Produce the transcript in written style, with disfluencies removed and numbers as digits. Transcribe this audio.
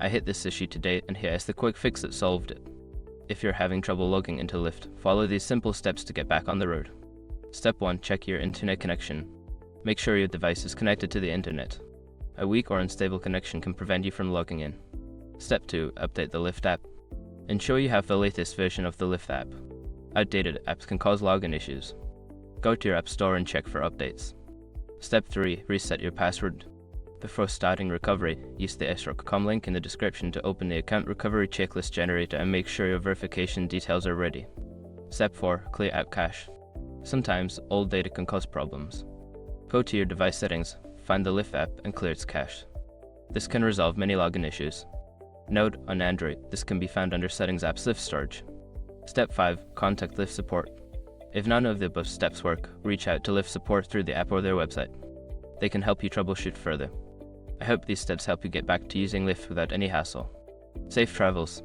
I hit this issue today and here is the quick fix that solved it. If you're having trouble logging into Lyft, follow these simple steps to get back on the road. Step 1. Check your internet connection. Make sure your device is connected to the internet. A weak or unstable connection can prevent you from logging in. Step 2. Update the Lyft app. Ensure you have the latest version of the Lyft app. Outdated apps can cause login issues. Go to your app store and check for updates. Step 3. Reset your password. Before starting recovery, use the srock.com link in the description to open the account recovery checklist generator and make sure your verification details are ready. Step 4. Clear out cache. Sometimes, old data can cause problems. Go to your device settings, find the Lyft app and clear its cache. This can resolve many login issues. Note, on Android, this can be found under Settings Apps Lyft Storage. Step 5. Contact Lyft support. If none of the above steps work, reach out to Lyft support through the app or their website. They can help you troubleshoot further. I hope these steps help you get back to using Lyft without any hassle. Safe travels.